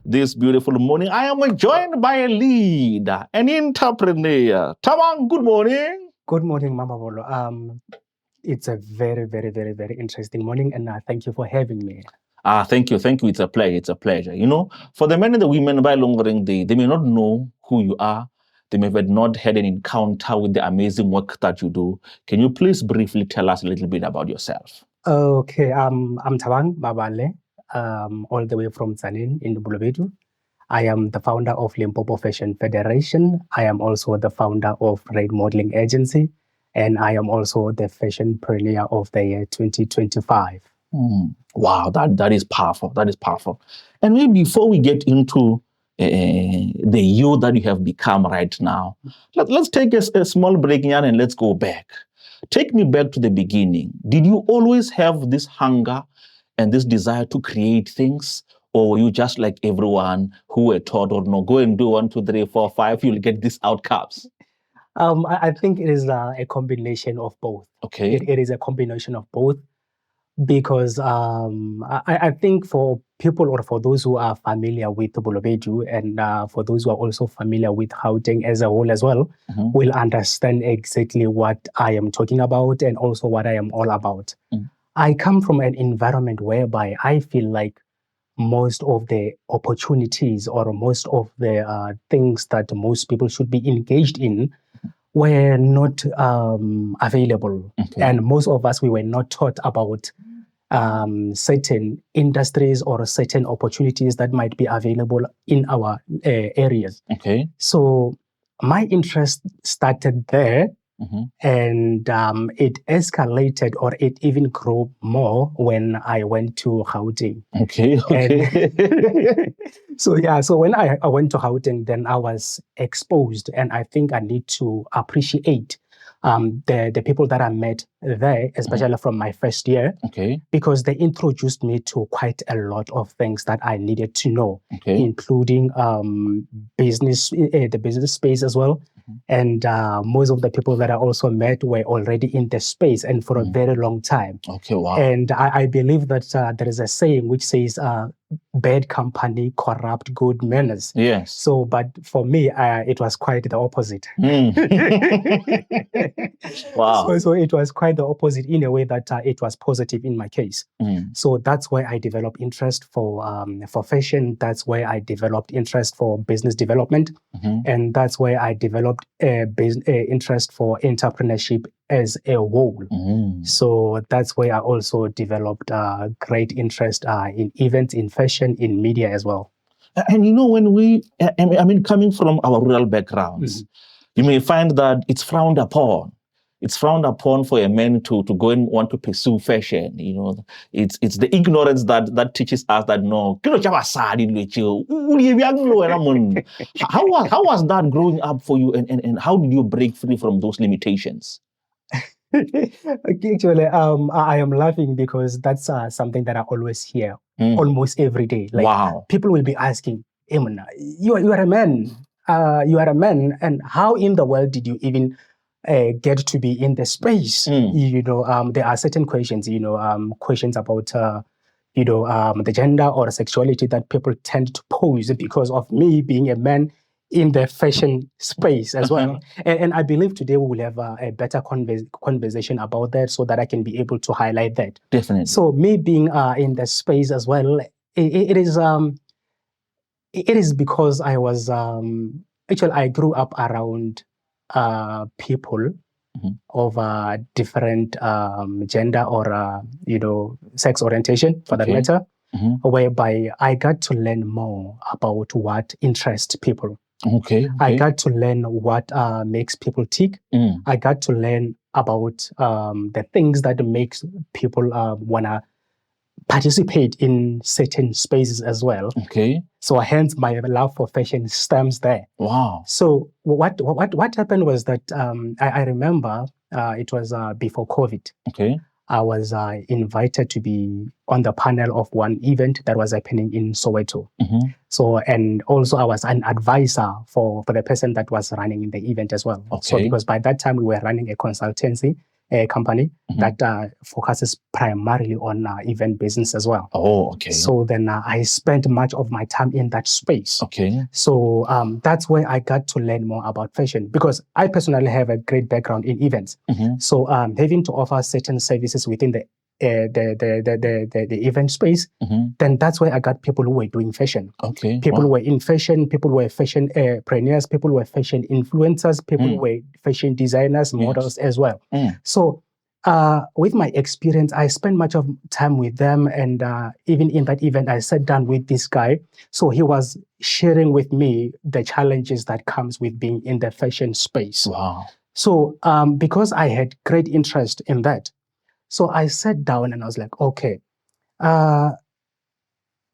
this beautiful morning. I am joined by a leader, an entrepreneur. Thabang, good morning. Good morning, Mabale. It's a very, very, very, very interesting morning, and thank you for having me. Thank you. It's a pleasure. It's a pleasure. You know, for the men and the women by Longering Day, they may not know who you are. They may have not had an encounter with the amazing work that you do. Can you please briefly tell us a little bit about yourself? Okay, I'm Thabang Mabale, all the way from Tsanin in Bulabedu. I am the founder of Limpopo Fashion Federation. I am also the founder of Raid Modeling Agency, and I am also the Fashionpreneur of the year 2025. Wow, that is powerful. That is powerful. And maybe before we get into the you that you have become right now, let's take a small break, Jan, and let's go back. Take me back to the beginning. Did you always have this hunger and this desire to create things? Or were you just like everyone who were taught, or no, go and do 1, 2, 3, 4, 5, you'll get these outcomes? I think it is a combination of both. Okay. It is a combination of both because I think for people or for those who are familiar with Bulabedu and for those who are also familiar with Gauteng as a whole as well, will understand exactly what I am talking about and also what I am all about. I come from an environment whereby I feel like most of the opportunities or most of the things that most people should be engaged in were not available. Okay. And most of us, we were not taught about certain industries or certain opportunities that might be available in our areas. Okay. So my interest started there. And it escalated, or it even grew more when I went to Gauteng. Okay. So when I went to Gauteng, then I was exposed, and I think I need to appreciate the people that I met there, especially from my first year, because they introduced me to quite a lot of things that I needed to know, including business, the business space as well. And most of the people that I also met were already in the space and for a very long time. Okay, wow. And I believe that there is a saying which says, bad company corrupt good manners. Yes. So, but for me, it was quite the opposite. Wow. So it was quite the opposite in a way that it was positive in my case. So that's why I developed interest for fashion. That's why I developed interest for business development. And that's why I developed interest for entrepreneurship as a whole. So that's why I also developed great interest in events, in fashion, in media as well. And you know, when coming from our rural backgrounds, you may find that it's frowned upon. It's frowned upon for a man to go and want to pursue fashion. You know, it's the ignorance that teaches us that no. How was that growing up for you, and how did you break free from those limitations? Actually, I am laughing because that's something that I always hear almost every day. Like, wow. People will be asking, Emma, you are a man. You are a man, and how in the world did you even get to be in the space? You know, there are certain questions. You know, questions about the gender or sexuality that people tend to pose because of me being a man in the fashion space as well. And I believe today we will have a better conversation about that so that I can be able to highlight that. Definitely. So me being in the space as well, it is because I was, actually I grew up around people of different gender or, sex orientation for that matter, whereby I got to learn more about what interests people. I got to learn what makes people tick. I got to learn about the things that makes people want to participate in certain spaces as well. So hence my love for fashion stems there. Wow. So what happened was that I remember it was before COVID. I was invited to be on the panel of one event that was happening in Soweto. So, and also I was an advisor for the person that was running the event as well. So because by that time we were running a consultancy company that focuses primarily on event business as well. Oh, okay. So then I spent much of my time in that space. Okay. So that's where I got to learn more about fashion, because I personally have a great background in events. So having to offer certain services within the event space, then that's where I got people who were doing fashion. Okay. People who were in fashion, people who were fashion preneurs, people who were fashion influencers, people who were fashion designers, models as well. So with my experience, I spent much of time with them, and even in that event, I sat down with this guy. So he was sharing with me the challenges that comes with being in the fashion space. Wow. So because I had great interest in that, so I sat down and I was like, okay,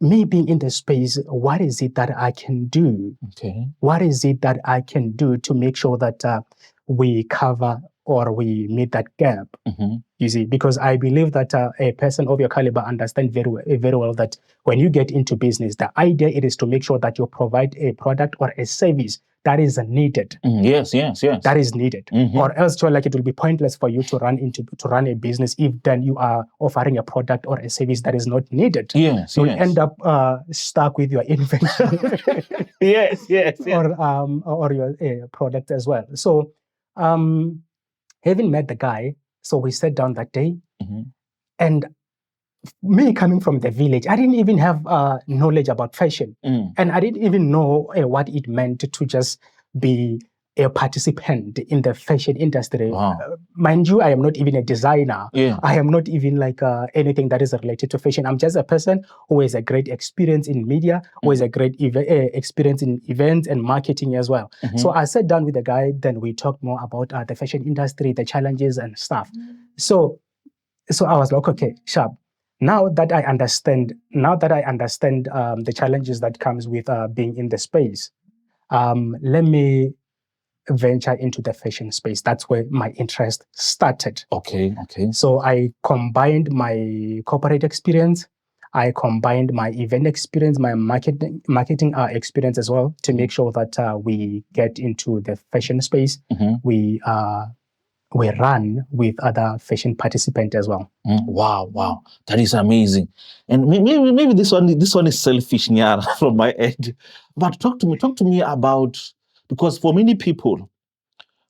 me being in the space, what is it that I can do? Okay. What is it that I can do to make sure that we cover or we meet that gap? You see, because I believe that a person of your caliber understands very well that when you get into business, the idea it is to make sure that you provide a product or a service that is needed. Yes. That is needed, or else it will be pointless for you to run a business if then you are offering a product or a service that is not needed. Yes. You'll end up stuck with your invention. Yes. Or your product as well. So, having met the guy, so we sat down that day, and me coming from the village, I didn't even have knowledge about fashion, and I didn't even know what it meant to just be a participant in the fashion industry. Wow. Mind you, I am not even a designer. Yeah. I am not even anything that is related to fashion. I'm just a person who has a great experience in media, who has a great experience in events and marketing as well. So I sat down with the guy, then we talked more about the fashion industry, the challenges and stuff. So I was like, okay, sharp. Now that I understand the challenges that comes with being in the space, let me venture into the fashion space. That's where my interest started. Okay. So I combined my corporate experience, I combined my event experience, my marketing experience as well, to make sure that we get into the fashion space. We run with other fashion participants as well. Wow, that is amazing. And maybe this one is selfish, Nyara, from my end. But talk to me about, because for many people,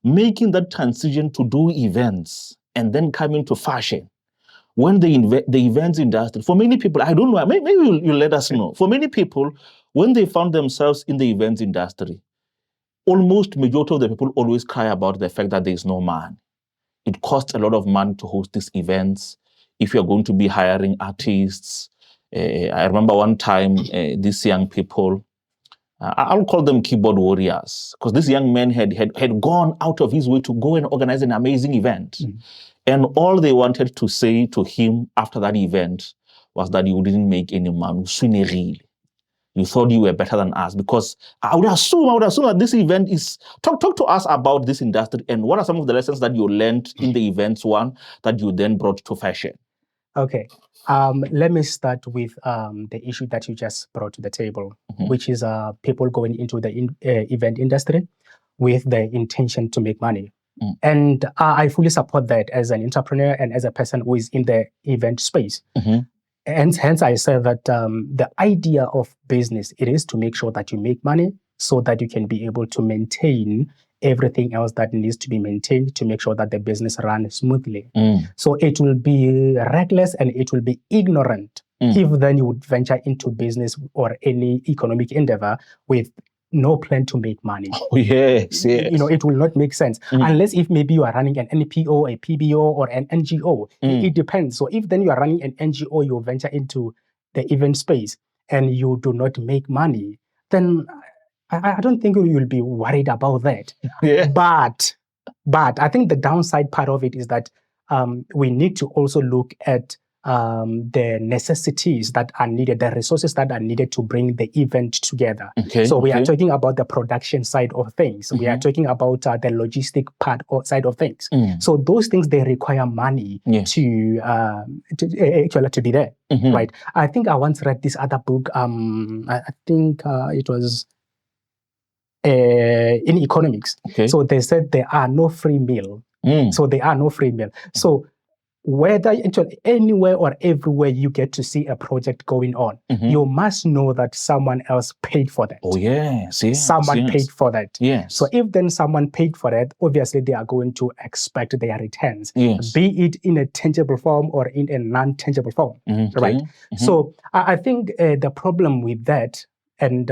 making that transition to do events and then coming to fashion, when the events industry, for many people, I don't know, maybe you let us know. For many people, when they found themselves in the events industry, almost majority of the people always cry about the fact that there is no money. It costs a lot of money to host these events. If you're going to be hiring artists, I remember one time these young people, I'll call them keyboard warriors, because this young man had gone out of his way to go and organize an amazing event. And all they wanted to say to him after that event was that you didn't make any money. You thought you were better than us, because I would assume that this event is... Talk to us about this industry, and what are some of the lessons that you learned in the events one that you then brought to fashion? Okay. Let me start with the issue that you just brought to the table, which is people going into the event industry with the intention to make money. And I fully support that as an entrepreneur and as a person who is in the event space. And hence I say that the idea of business, it is to make sure that you make money so that you can be able to maintain everything else that needs to be maintained to make sure that the business runs smoothly. So it will be reckless and it will be ignorant if then you would venture into business or any economic endeavor with no plan to make money. Oh, yes. It will not make sense unless if maybe you are running an NPO, a PBO, or an NGO. It depends. So if then you are running an NGO, you venture into the event space and you do not make money, then I don't think you will be worried about that. But I think the downside part of it is that we need to also look at the necessities that are needed, the resources that are needed to bring the event together. So we are talking about the production side of things. We are talking about the logistic part side of things. So those things, they require money to actually be there, right? I think I once read this other book. I think it was in economics. So they said there are no free meal So there are no free meal. So whether actually anywhere or everywhere you get to see a project going on, you must know that someone else paid for that. Oh, yes. Someone paid for that. Yes. So if then someone paid for that, obviously they are going to expect their returns, yes. be it in a tangible form or in a non-tangible form, right? So I think the problem with that, and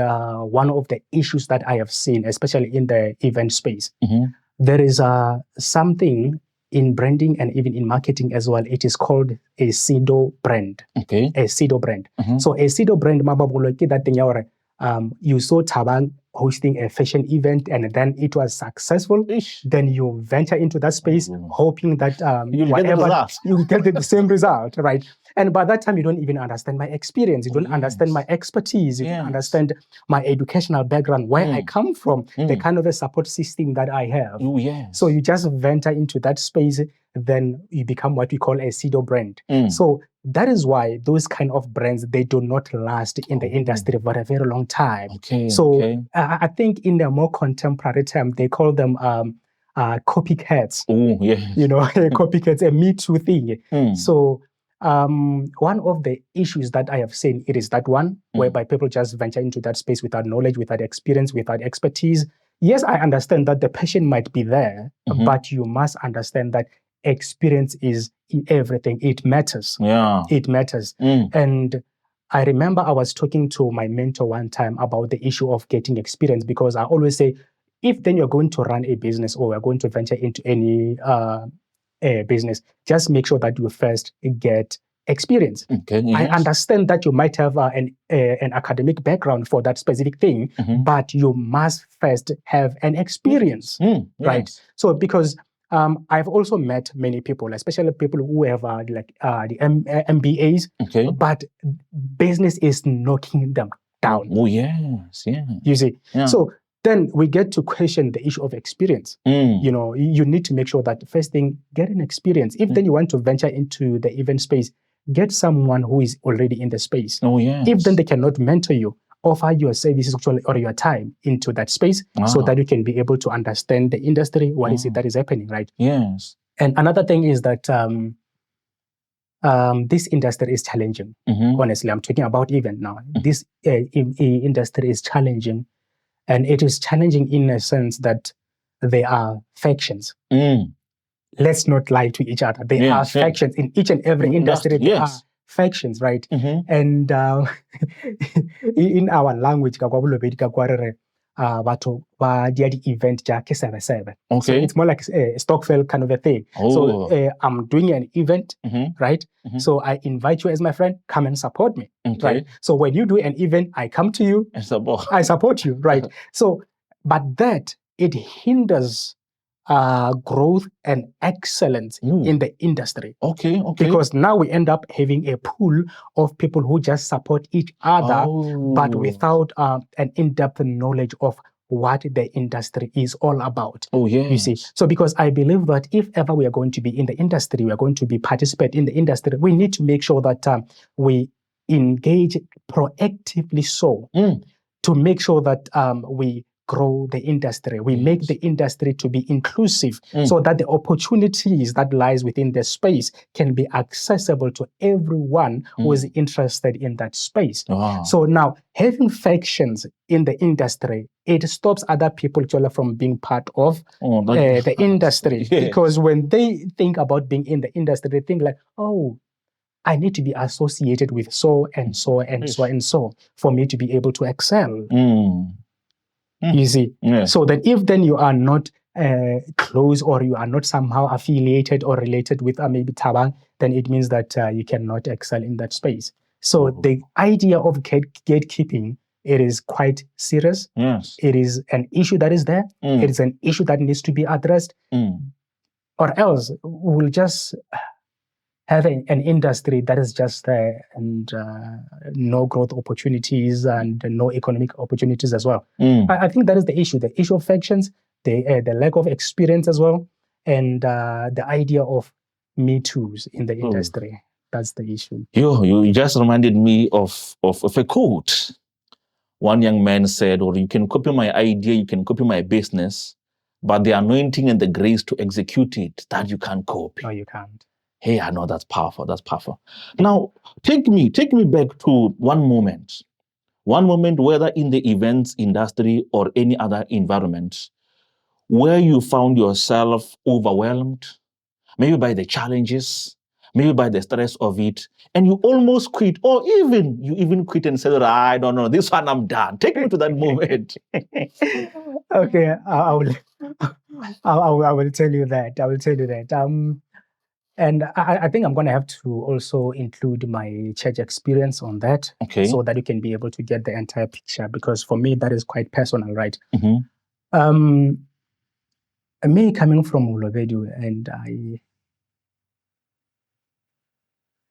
one of the issues that I have seen, especially in the event space, there is something in branding and even in marketing as well. It is called a pseudo brand. Okay. A pseudo brand. So a pseudo brand, that thing you saw Thabang hosting a fashion event and then it was successful. Then you venture into that space hoping that you get the same result, right? And by that time, you don't even understand my experience. You don't understand my expertise. You don't understand my educational background, where I come from, the kind of a support system that I have. So you just venture into that space, then you become what we call a pseudo brand. So that is why those kind of brands, they do not last in the industry for a very long time. I think in the more contemporary term, they call them copycats. You know, copycats, a Me Too thing. So one of the issues that I have seen, it is that one whereby people just venture into that space without knowledge, without experience, without expertise. Yes, I understand that the passion might be there, but you must understand that experience is in everything. It matters. It matters. And I remember I was talking to my mentor one time about the issue of getting experience, because I always say, if then you're going to run a business or you're going to venture into any business, just make sure that you first get experience. I understand that you might have an academic background for that specific thing, but you must first have an experience, right? So because I've also met many people, especially people who have the MBAs, but business is knocking them down. You see, so then we get to question the issue of experience. You know, you need to make sure that first thing, get an experience. If then you want to venture into the event space, get someone who is already in the space. If then they cannot mentor you, offer your services actually or your time into that space so that you can be able to understand the industry, what is it that is happening, right? Yes. And another thing is that this industry is challenging. Honestly, I'm talking about event now. This industry is challenging, and it is challenging in a sense that there are factions. Let's not lie to each other. There are factions in each and every industry. There are factions, right? And in our language, the event so it's more like a Stockfell kind of a thing. So I'm doing an event, right? So I invite you as my friend, come and support me, right? So when you do an event, I come to you, I support you, right? So, but that, it hinders growth and excellence in the industry. Because now we end up having a pool of people who just support each other, but without an in-depth knowledge of what the industry is all about. You see, so because I believe that if ever we are going to be in the industry, we are going to be participate in the industry, we need to make sure that we engage proactively to make sure that we grow the industry. We make the industry to be inclusive so that the opportunities that lies within the space can be accessible to everyone who is interested in that space. So now, having factions in the industry, it stops other people from being part of the industry. Because when they think about being in the industry, they think like, oh, I need to be associated with so and so and so and so for me to be able to excel. You see, so that if then you are not close or you are not somehow affiliated or related with maybe Thabang, then it means that you cannot excel in that space. So the idea of gatekeeping, it is quite serious. It is an issue that is there. It is an issue that needs to be addressed, or else we'll just have an industry that is just there and no growth opportunities and no economic opportunities as well. I think that is the issue of factions, the lack of experience as well, and the idea of Me Too's in the industry. That's the issue. You just reminded me of a quote. One young man said, or you can copy my idea, you can copy my business, but the anointing and the grace to execute it, that you can't copy. No, you can't. Hey, I know that's powerful. That's powerful. Now, take me back to one moment, whether in the events industry or any other environment, where you found yourself overwhelmed, maybe by the challenges, maybe by the stress of it, and you almost quit, or you quit and said, I don't know, this one I'm done. Take me to that moment. Okay, I will tell you that. I will tell you that. And I think I'm going to have to also include my church experience on that, Okay. so that you can be able to get the entire picture. Because for me, that is quite personal, right? Mm-hmm. Me coming from Ulobedu, and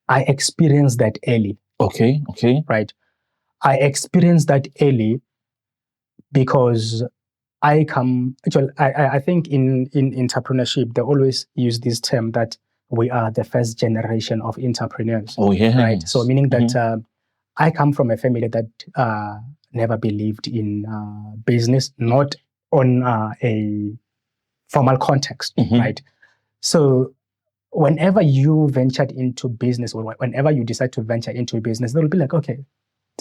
I experienced that early. Okay. Right. I experienced that early because I think in entrepreneurship, they always use this term that we are the first generation of entrepreneurs. Oh, yeah. Right. So meaning that I come from a family that never believed in business, not on a formal context, right? So whenever you ventured into business, or whenever you decide to venture into business, they'll be like, okay,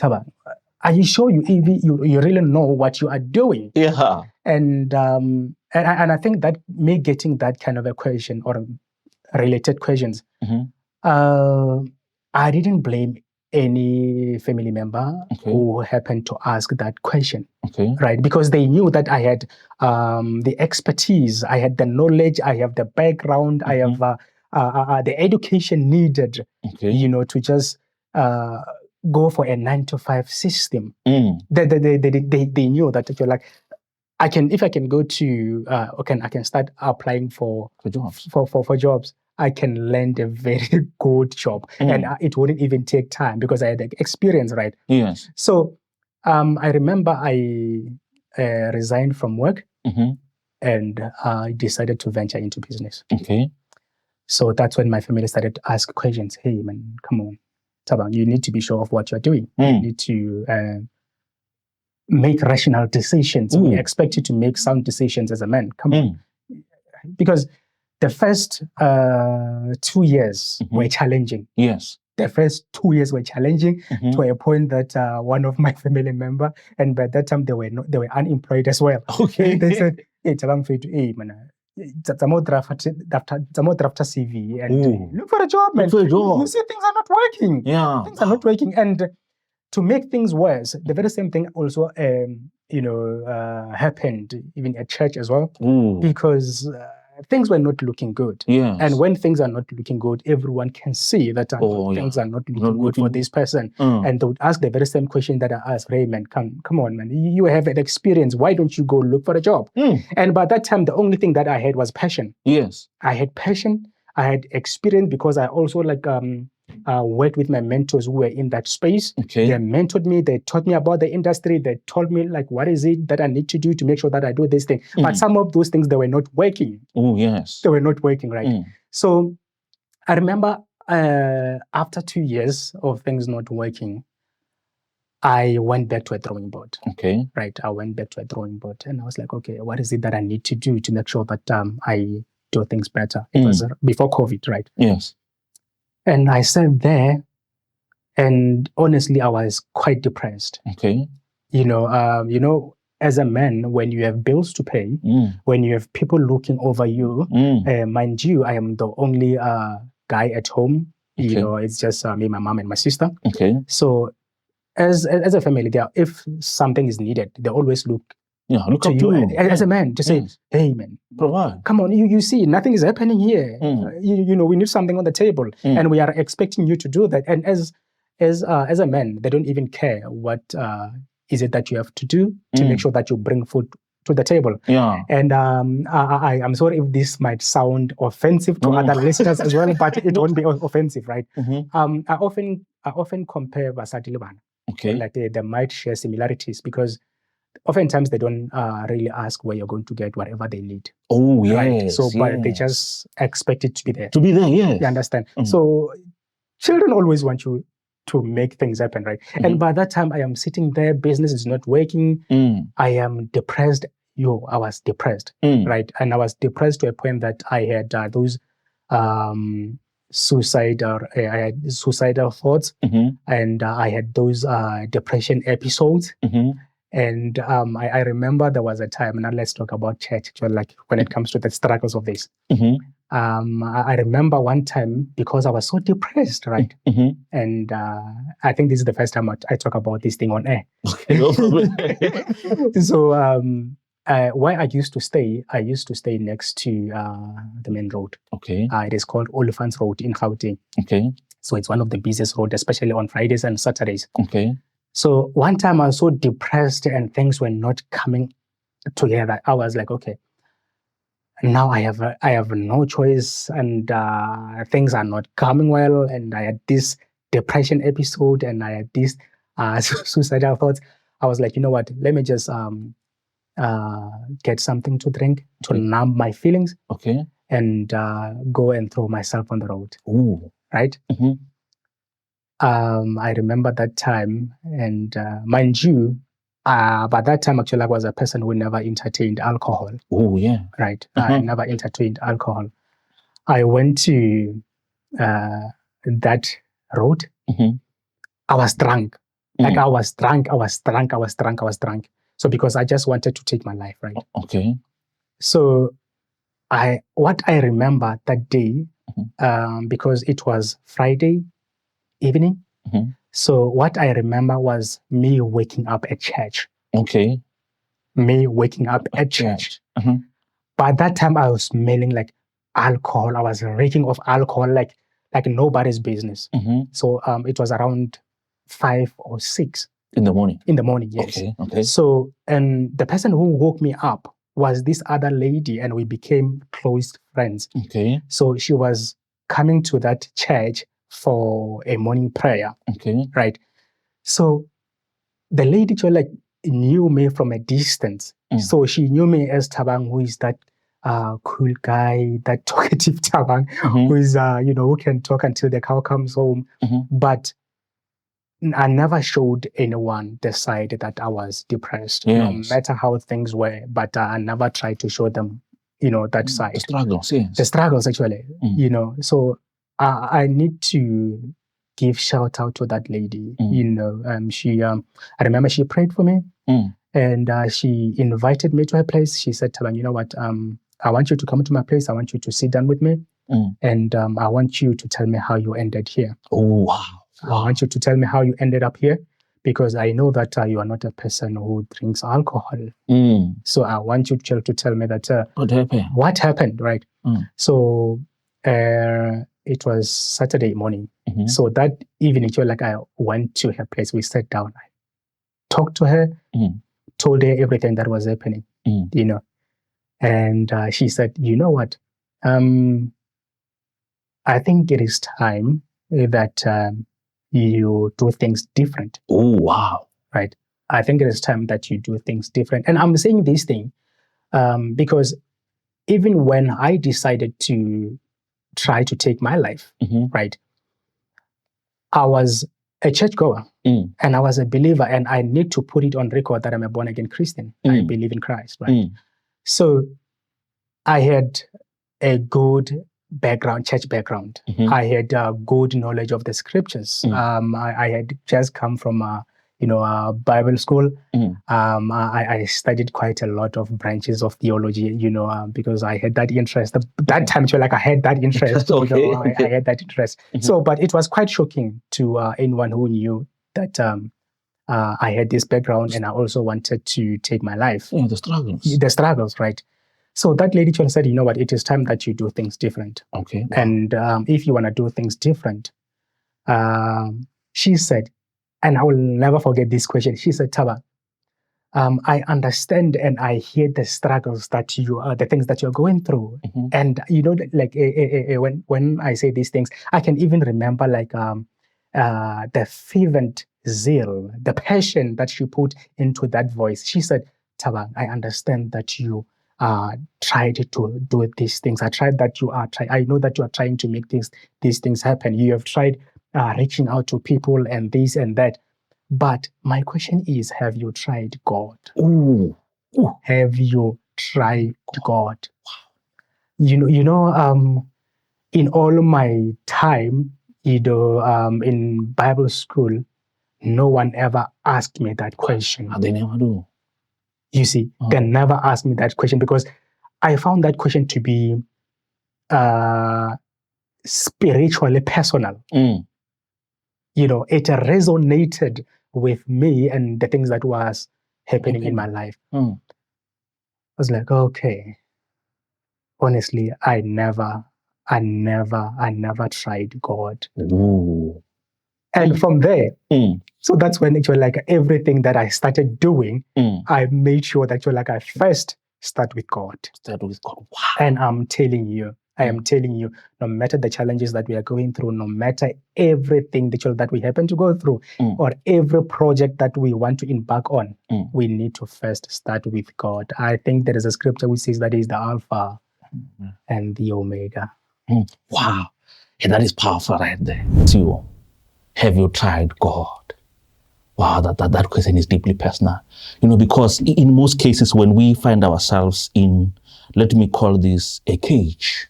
Thabang, are you sure you really know what you are doing? Yeah. And I think that me getting that kind of a question or related questions, I didn't blame any family member who happened to ask that question, right? Because they knew that I had the expertise, I had the knowledge, I have the background, I have the education needed, to just go for a 9-to-5 system. They knew that if you're like, if I can go to I can start applying for jobs. For jobs. I can land a very good job, and it wouldn't even take time because I had the experience, right? Yes. So I remember I resigned from work and I decided to venture into business. Okay. So that's when my family started to ask questions. Hey, man, come on, Thabang, you need to be sure of what you're doing. You need to make rational decisions. We expect you to make sound decisions as a man. Come on. Because the first 2 years were challenging. Yes. The first 2 years were challenging to a point that one of my family member, and by that time they were unemployed as well. Okay. They said, "Hey, Thabang, hey man, it's a more draft CV and look for a job, man. You see, things are not working. Yeah, things are not working." And to make things worse, the very same thing also, happened even at church as well, because things were not looking good. Yes. And when things are not looking good, everyone can see that things are not looking good for this person. And they would ask the very same question that I asked, Raymond, come on, man, you have an experience. Why don't you go look for a job? And by that time, the only thing that I had was passion. Yes. I had passion. I had experience because I also worked with my mentors who were in that space. Okay. They mentored me. They taught me about the industry. They told me what is it that I need to do to make sure that I do this thing. But some of those things, they were not working. Oh, yes. They were not working, right? So I remember after 2 years of things not working, I went back to a drawing board. Okay. Right. I went back to a drawing board and I was like, okay, what is it that I need to do to make sure that I do things better? It was before COVID, right? Yes. And I sat there, and honestly, I was quite depressed. Okay. As a man, when you have bills to pay, when you have people looking over you, mind you, I am the only guy at home. Okay. It's just me, my mom, and my sister. Okay. So as a family, if something is needed, they always look to you you as a man to say, hey, man, provide. Come on, you see, nothing is happening here. We need something on the table, and we are expecting you to do that. And as a man, they don't even care what is it that you have to do to make sure that you bring food to the table. Yeah. And I'm sorry if this might sound offensive to other listeners as well, but it won't be offensive, right? I often compare Basati Liban. Okay. They might share similarities because oftentimes they don't really ask where you're going to get whatever they need. Oh, yes. Right? So, but they just expect it to be there. To be there, yes. You understand? So, children always want you to make things happen, right? And by that time, I am sitting there, business is not working. I am depressed. I was depressed, right? And I was depressed to a point that I had those suicidal thoughts, and I had those depression episodes. And I remember there was a time, now let's talk about church, like when it comes to the struggles of this. I remember one time, because I was so depressed, right? And I think this is the first time I talk about this thing on air. So where I used to stay next to the main road. It is called Olifants Road in Gauteng. So it's one of the busiest roads, especially on Fridays and Saturdays. So one time I was so depressed and things were not coming together. I was like, okay, now I have no choice, and things are not coming well. And I had this depression episode, and I had this suicidal thoughts. I was like, you know what? Let me just get something to drink to numb my feelings. And go and throw myself on the road. Right? I remember that time, and mind you, by that time, actually, I was a person who never entertained alcohol. Right? I never entertained alcohol. I went to that road. I was drunk. Like I was drunk. So because I just wanted to take my life, right? So what I remember that day, because it was Friday evening. So what I remember was me waking up at church. Me waking up at church. By that time, I was smelling like alcohol. I was reeking of alcohol like nobody's business. So it was around 5 or 6 in the morning. In the morning, yes. So, and the person who woke me up was this other lady, and we became close friends. So she was coming to that church for a morning prayer. Right. So the lady like knew me from a distance. So she knew me as Thabang, who is that cool guy, that talkative Thabang, who is who can talk until the cow comes home. But I never showed anyone the side that I was depressed, no matter how things were. But I never tried to show them, that side. The struggles, yes. The struggles, actually, So I need to give shout out to that lady. She, I remember she prayed for me, and she invited me to her place. She said, "Thabang, you know what? I want you to come to my place. I want you to sit down with me, and I want you to tell me how you ended here." Oh, wow. I want you to tell me how you ended up here, because I know that you are not a person who drinks alcohol. So I want you to tell me that what happened, right? So it was Saturday morning. So that evening, I went to her place. We sat down. I talked to her, told her everything that was happening, and she said, "You know what? I think it is time that you do things different." Oh, wow. Right. I think it is time that you do things different. And I'm saying this thing because even when I decided to try to take my life, right, I was a churchgoer and I was a believer, and I need to put it on record that I'm a born-again Christian. I believe in Christ, right? So I had a good background, church background. I had good knowledge of the scriptures. I had just come from a Bible school. I studied quite a lot of branches of theology, because I had that interest. That time, I had that interest. I had that interest. So, but it was quite shocking to anyone who knew that I had this background, and I also wanted to take my life. Yeah, the struggles. The struggles, right? So that lady said, "You know what? It is time that you do things different." Wow. And if you want to do things different, she said, and I will never forget this question. She said, "Thabang, I understand and I hear the struggles that the things that you're going through." And when I say these things, I can even remember the fervent zeal, the passion that she put into that voice. She said, "Thabang, I understand that you tried to do these things. I know that you are trying to make these things happen. You have tried reaching out to people and this and that. But my question is, have you tried God?" Ooh. Have you tried God? In all my time, in Bible school, no one ever asked me that question. They never do. You see, they never asked me that question because I found that question to be spiritually personal. It resonated with me and the things that was happening in my life. I was like, okay, honestly, I never tried God. Ooh. And from there, so that's when actually like everything that I started doing, I made sure that I first start with God. Start with God. Wow. And I am telling you, no matter the challenges that we are going through, no matter everything that we happen to go through, or every project that we want to embark on, we need to first start with God. I think there is a scripture which says that is the Alpha and the Omega. Wow. Yeah, that is powerful right there. Have you tried God? Wow, that question is deeply personal. Because in most cases when we find ourselves in, let me call this a cage,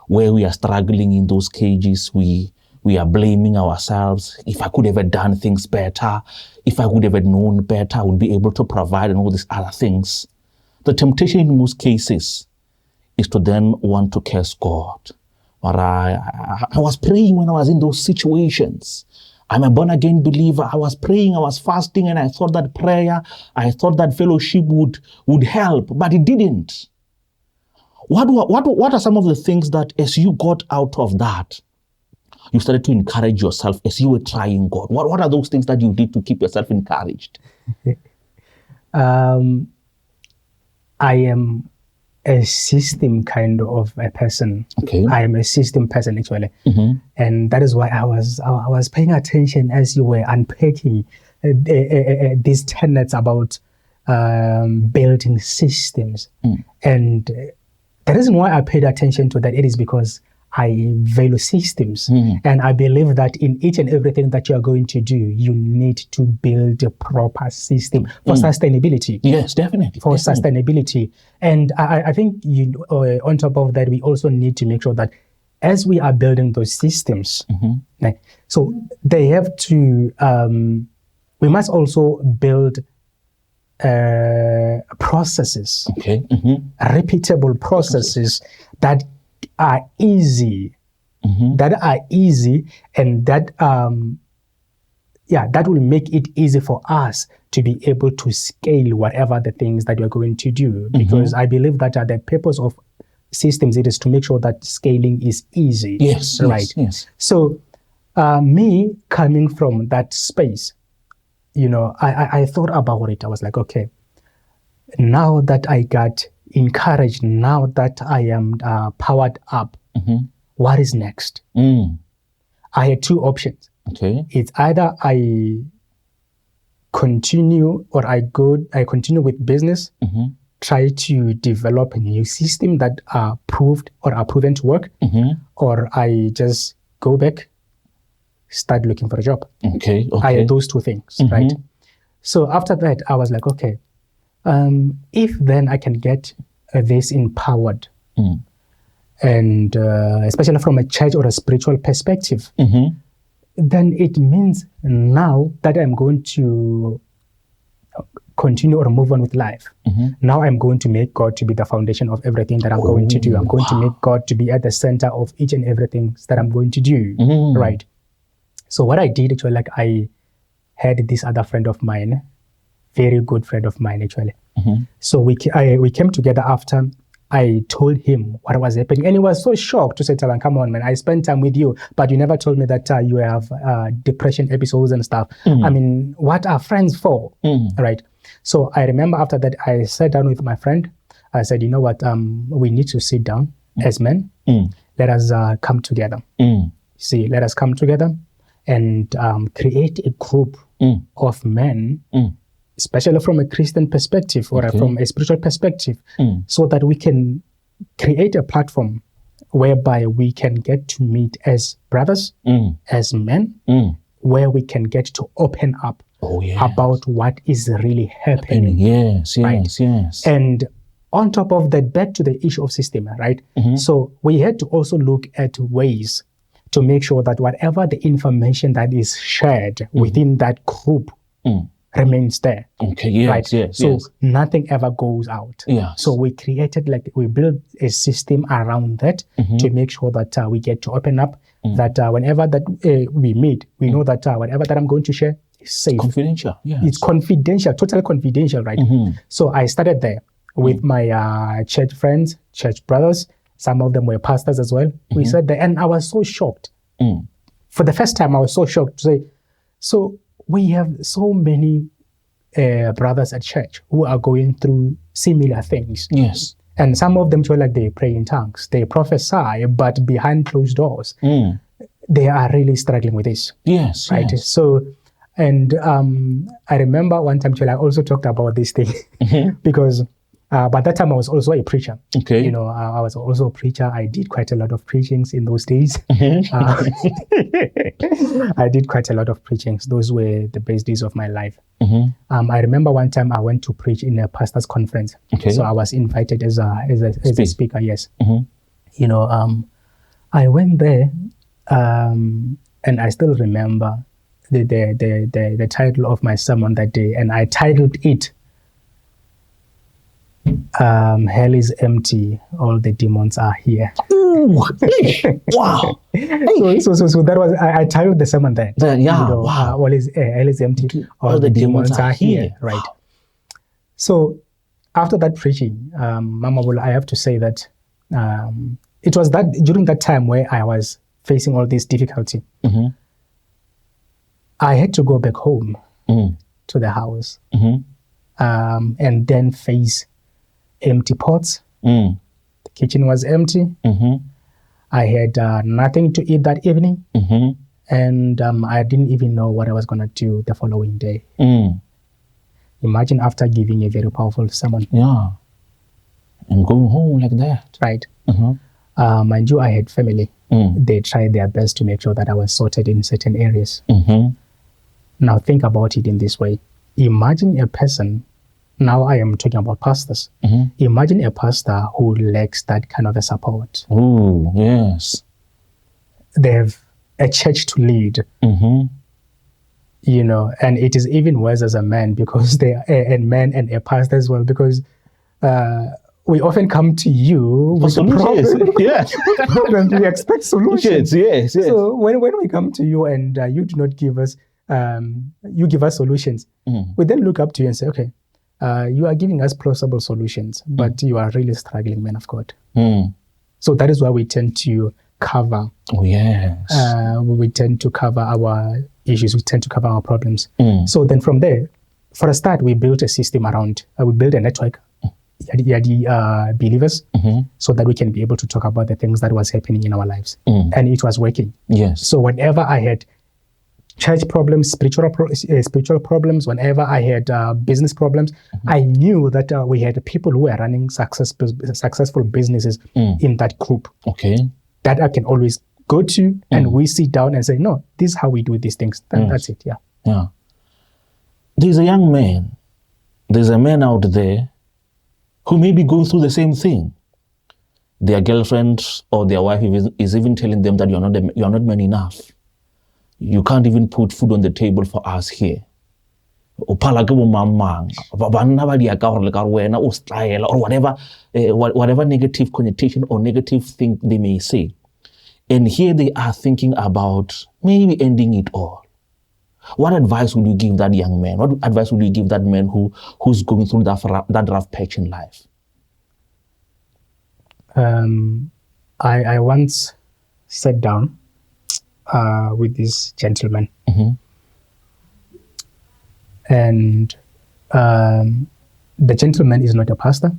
where we are struggling in those cages, we are blaming ourselves. If I could have done things better, if I would have known better, I would be able to provide and all these other things. The temptation in most cases is to then want to curse God. But I was praying when I was in those situations. I'm a born-again believer. I was praying, I was fasting, and I thought that prayer, I thought that fellowship would help, but it didn't. What are some of the things that as you got out of that, you started to encourage yourself as you were trying God? What are those things that you did to keep yourself encouraged? I am a system kind of a person. Okay. I am a system person actually, and that is why I was paying attention as you were unpacking these tenets about building systems. And the reason why I paid attention to that, it is because I value systems, and I believe that in each and everything that you are going to do, you need to build a proper system for sustainability. Yes, definitely. For sustainability. And I think on top of that, we also need to make sure that as we are building those systems, so they have to, we must also build processes, repeatable processes that are easy, and that that will make it easy for us to be able to scale whatever the things that we're going to do. Because I believe that the purpose of systems, it is to make sure that scaling is easy. Yes, right. Yes. So me coming from that space, I thought about it. I was like, okay, now that I got encouraged, now that I am powered up, what is next? I had two options. Okay. It's either I continue or I continue with business, try to develop a new system that are proved or are proven to work, or I just go back, start looking for a job. Okay. I had those two things, right? So after that, I was like, okay, if then I can get this empowered, and especially from a church or a spiritual perspective, then it means now that I'm going to continue or move on with life. Now I'm going to make God to be the foundation of everything that I'm going to do. I'm going to make God to be at the center of each and everything that I'm going to do, right? So what I did actually, like I had this other friend of mine, very good friend of mine actually. So we came together after I told him what was happening, and he was so shocked to say, Thabang, come on, man, I spent time with you, but you never told me that you have depression episodes and stuff. I mean, what are friends for, right? So I remember after that, I sat down with my friend. I said, you know what, we need to sit down as men. Let us come together. See, let us come together and create a group of men, especially from a Christian perspective or from a spiritual perspective, so that we can create a platform whereby we can get to meet as brothers, as men, where we can get to open up about what is really happening. Yes. And on top of that, back to the issue of system, right? So we had to also look at ways to make sure that whatever the information that is shared within that group remains there. So nothing ever goes out. So we built a system around that to make sure that we get to open up, that whenever that we meet, we know that whatever that I'm going to share is safe. Confidential. It's confidential, totally confidential, right? So I started there with my church friends, church brothers. Some of them were pastors as well. We sat there and I was so shocked. For the first time, I was so shocked to say, so we have so many brothers at church who are going through similar things. Yes. And some of them feel like they pray in tongues, they prophesy, but behind closed doors, they are really struggling with this. Yes. Right. Yes. So, and I remember one time, I also talked about this thing because by that time I was also a preacher. Okay. You know, I was also a preacher. I did quite a lot of preachings in those days. I did quite a lot of preachings. Those were the best days of my life. I remember one time I went to preach in a pastor's conference. Okay. So I was invited as a speaker. Yes. You know, I went there, and I still remember the title of my sermon that day, and I titled it "Hell is empty, all the demons are here." Ooh, wow! So that was I titled the sermon there. Wow! Hell is empty, all the demons are here. Right. Wow. So after that preaching, Mama, I have to say that it was that during that time where I was facing all this difficulty. I had to go back home to the house and then face empty pots. The kitchen was empty. I had nothing to eat that evening. And I didn't even know what I was going to do the following day. Imagine after giving a very powerful sermon. Yeah. And going home like that. Right. Mind you, I had family. They tried their best to make sure that I was sorted in certain areas. Now think about it in this way. Imagine a person, now I am talking about pastors. Imagine a pastor who lacks that kind of a support. Oh, yes. They have a church to lead. You know, and it is even worse as a man because they are a man and a pastor as well, because we often come to you with solutions. Problems. We expect solutions. Yes. So when we come to you and you do not give us, you give us solutions, we then look up to you and say, okay, you are giving us plausible solutions, but you are really struggling, man of God. So that is why we tend to cover. Oh, yes. We tend to cover our issues. We tend to cover our problems. So then from there, for a start, we built a system around, we built a network, believers, so that we can be able to talk about the things that was happening in our lives. And it was working. Yes. So whenever I had church problems, spiritual problems, whenever I had business problems, I knew that we had people who were running successful businesses in that group. Okay. That I can always go to, and we sit down and say, no, this is how we do these things. That's it. Yeah. There's a young man, there's a man out there who may be going through the same thing. Their girlfriend or their wife is even telling them that you're not man enough. You can't even put food on the table for us here. Or whatever negative connotation or negative thing they may say. And here they are thinking about maybe ending it all. What advice would you give that young man? What advice would you give that man who's going through that rough patch in life? I once sat down with this gentleman, and the gentleman is not a pastor,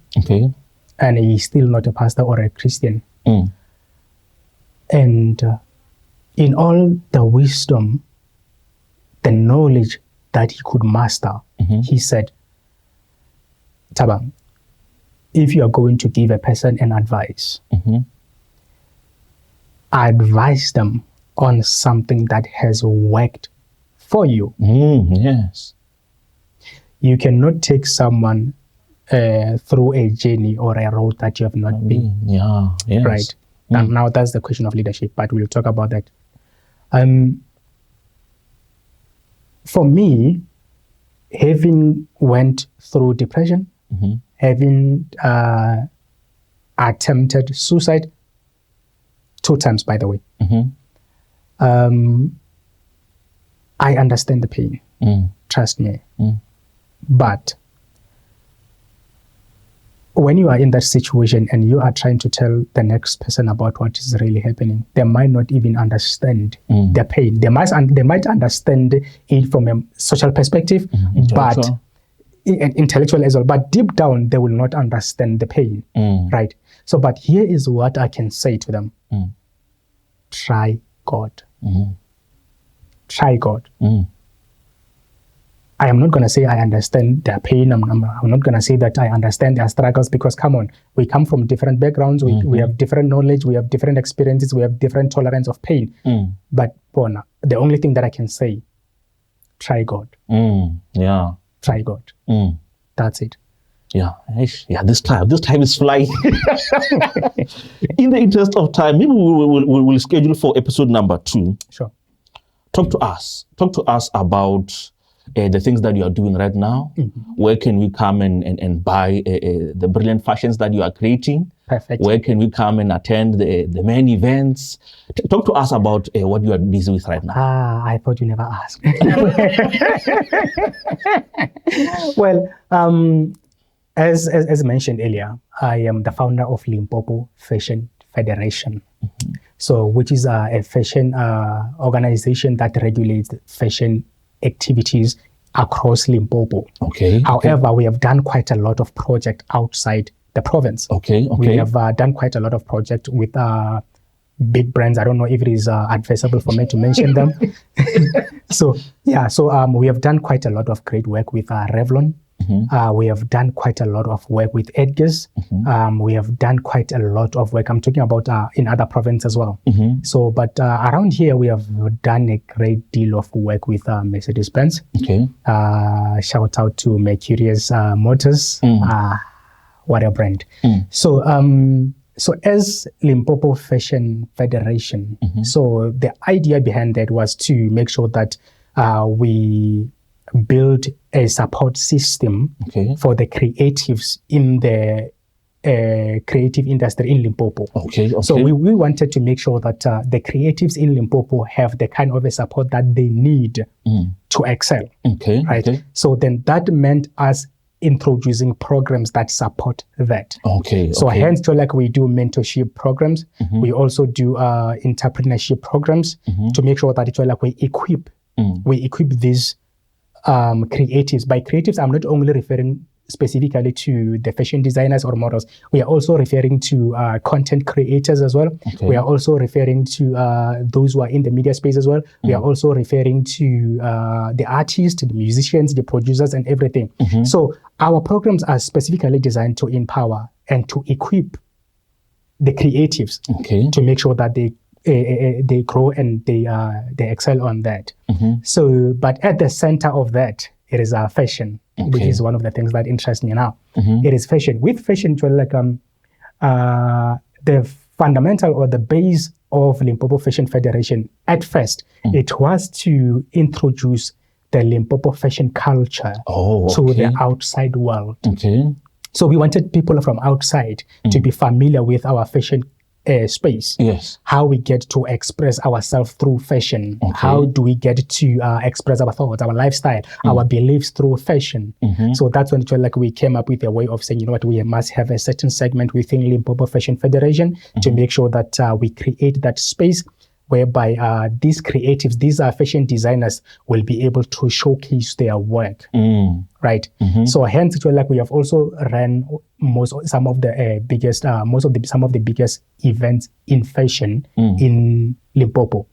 and he's still not a pastor or a Christian. And in all the wisdom, the knowledge that he could master, he said, Thabang, if you are going to give a person an advice, advise them on something that has worked for you. Yes. You cannot take someone through a journey or a road that you have not been. Yeah. Yes. Right. And now that's the question of leadership, but we'll talk about that. For me, having went through depression, having attempted suicide 2 times, by the way, I understand the pain. Trust me. But when you are in that situation and you are trying to tell the next person about what is really happening, they might not even understand the pain. They might understand it from a social perspective, but intellectual as well. But deep down, they will not understand the pain, right? So, but here is what I can say to them: try God. Try God. I am not going to say I understand their pain. I'm not going to say that I understand their struggles, because come on, we come from different backgrounds. We have different knowledge. We have different experiences. We have different tolerance of pain. But Bona, the only thing that I can say, try God. Yeah. Try God. That's it. Yeah. Yeah. This time is flying. In the interest of time, maybe we'll schedule for episode number 2. Sure. Talk to us about the things that you are doing right now. Where can we come and buy the brilliant fashions that you are creating? Perfect. Where can we come and attend the main events? Talk to us about what you are busy with right now. I thought you never asked. Well, as mentioned earlier, I am the founder of Limpopo Fashion Federation. So, which is a fashion organization that regulates fashion activities across Limpopo. However, we have done quite a lot of projects outside the province. We have done quite a lot of projects with big brands. I don't know if it is advisable for me to mention them. So we have done quite a lot of great work with Revlon. We have done quite a lot of work with Edgar's. We have done quite a lot of work. I'm talking about in other provinces as well. So, but around here, we have done a great deal of work with Mercedes-Benz. Shout out to Mercurius Motors. What a brand. So as Limpopo Fashion Federation, so the idea behind that was to make sure that we build a support system for the creatives in the creative industry in Limpopo. So we wanted to make sure that the creatives in Limpopo have the kind of a support that they need to excel. Right? So then that meant us introducing programs that support that. Hence, like we do mentorship programs. We also do entrepreneurship programs to make sure that it's like we equip these creatives. By creatives, I'm not only referring specifically to the fashion designers or models. We are also referring to content creators as well. We are also referring to those who are in the media space as well. We are also referring to the artists, the musicians, the producers, and everything. So our programs are specifically designed to empower and to equip the creatives to make sure that they grow and they excel on that. So, but at the center of that, it is our fashion, which is one of the things that interests me now. It is fashion. With fashion, like the fundamental or the base of Limpopo Fashion Federation, at first, it was to introduce the Limpopo fashion culture to the outside world. So we wanted people from outside to be familiar with our fashion space. How we get to express ourselves through fashion. How do we get to express our thoughts, our lifestyle, our beliefs through fashion. So that's when like we came up with a way of saying, you know what, we must have a certain segment within Limpopo Fashion Federation to make sure that we create that space whereby these creatives, these fashion designers, will be able to showcase their work, right? So hence, like we have also ran some of the biggest events in fashion in Limpopo,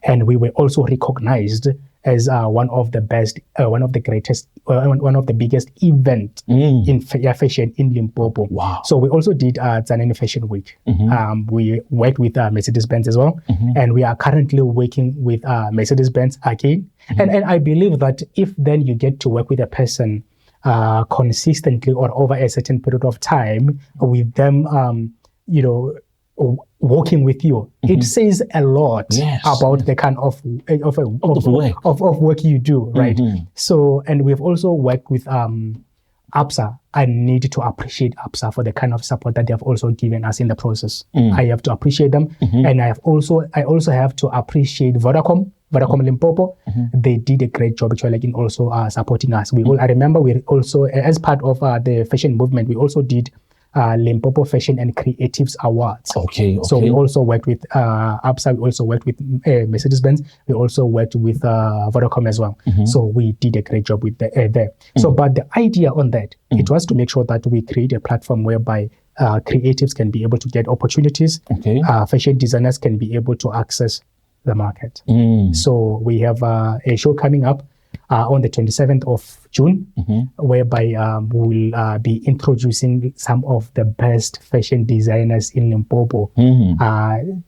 and we were also recognized as one of the best, one of the greatest, one of the biggest event in fashion in Limpopo. Wow. So we also did Zanini Fashion Week. We worked with Mercedes-Benz as well. And we are currently working with Mercedes-Benz again. And I believe that if then you get to work with a person consistently or over a certain period of time with them, working with you, it says a lot about the kind of work you do, right? So, and we've also worked with APSA. I need to appreciate APSA for the kind of support that they have also given us in the process. I have to appreciate them, and I also have to appreciate Vodacom Limpopo. They did a great job actually in also supporting us. I remember we also, as part of the fashion movement, we also did Limpopo Fashion and Creatives Awards. Okay. So we also worked with APSA, we also worked with Mercedes-Benz, we also worked with Vodacom as well. So we did a great job with there. So, but the idea on that, it was to make sure that we create a platform whereby creatives can be able to get opportunities, fashion designers can be able to access the market. So we have a show coming up on the 27th of June, whereby we'll be introducing some of the best fashion designers in Limpopo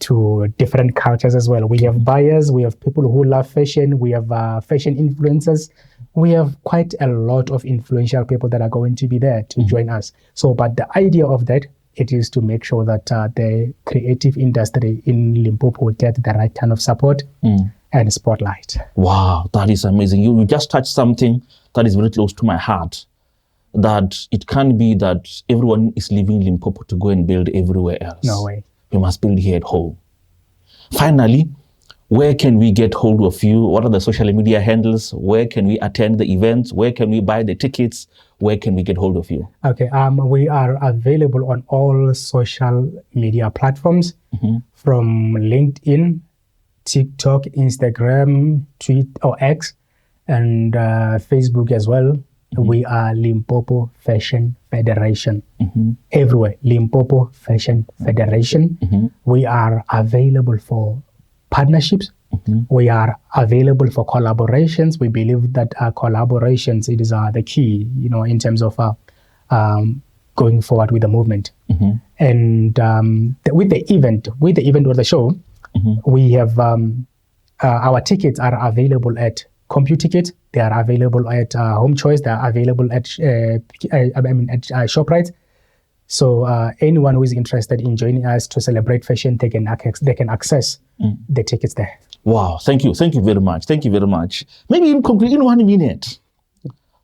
to different cultures as well. We have buyers, we have people who love fashion, we have fashion influencers. We have quite a lot of influential people that are going to be there to join us. So, but the idea of that, it is to make sure that the creative industry in Limpopo will get the right kind of support and spotlight. Wow, that is amazing. You just touched something that is very close to my heart, that it can't be that everyone is leaving Limpopo to go and build everywhere else. No way. We must build here at home. Finally, where can we get hold of you? What are the social media handles? Where can we attend the events? Where can we buy the tickets? Where can we get hold of you? Okay, we are available on all social media platforms, from LinkedIn, TikTok, Instagram, Twitter or X, and Facebook as well. We are Limpopo Fashion Federation. Everywhere, Limpopo Fashion Federation. We are available for partnerships. We are available for collaborations. We believe that collaborations, it is the key, in terms of going forward with the movement. And with the event or the show, we have our tickets are available at CompuTicket. They are available at Home Choice. They are available at ShopRite. So anyone who is interested in joining us to celebrate fashion, they can access the tickets there. Wow, thank you very much. Maybe in conclusion, in 1 minute,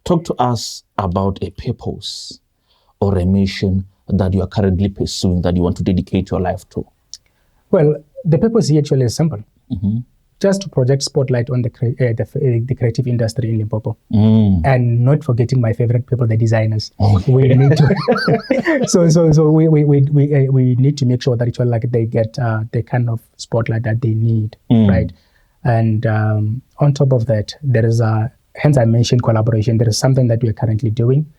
talk to us about a purpose or a mission that you are currently pursuing, that you want to dedicate your life to. Well, the purpose here actually is simple. Just to project spotlight on the creative industry in Limpopo, and not forgetting my favorite people, the designers. We need to so we need to make sure that it's like they get the kind of spotlight that they need, right? And on top of that, there is hence I mentioned collaboration. There is something that we are currently doing.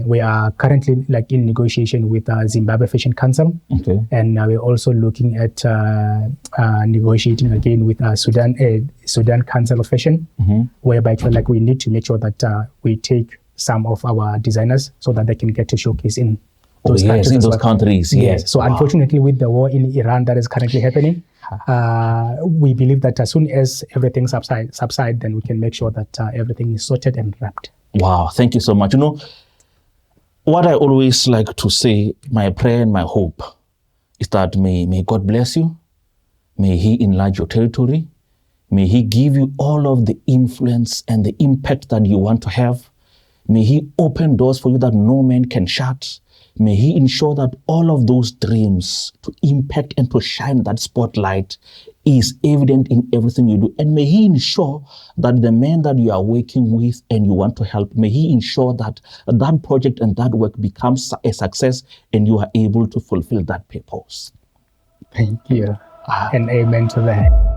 We are currently in negotiation with Zimbabwe Fashion Council, and we're also looking at negotiating again with Sudan Council of Fashion, whereby we need to make sure that we take some of our designers so that they can get to showcase in those countries. Yes. So unfortunately, with the war in Iran that is currently happening, we believe that as soon as everything subside, then we can make sure that everything is sorted and wrapped. Wow, thank you so much. What I always like to say, my prayer and my hope is that may God bless you. May He enlarge your territory. May He give you all of the influence and the impact that you want to have. May He open doors for you that no man can shut. May He ensure that all of those dreams to impact and to shine that spotlight is evident in everything you do. And may He ensure that the men that you are working with and you want to help, may He ensure that that project and that work becomes a success and you are able to fulfill that purpose. Thank you. And amen to that.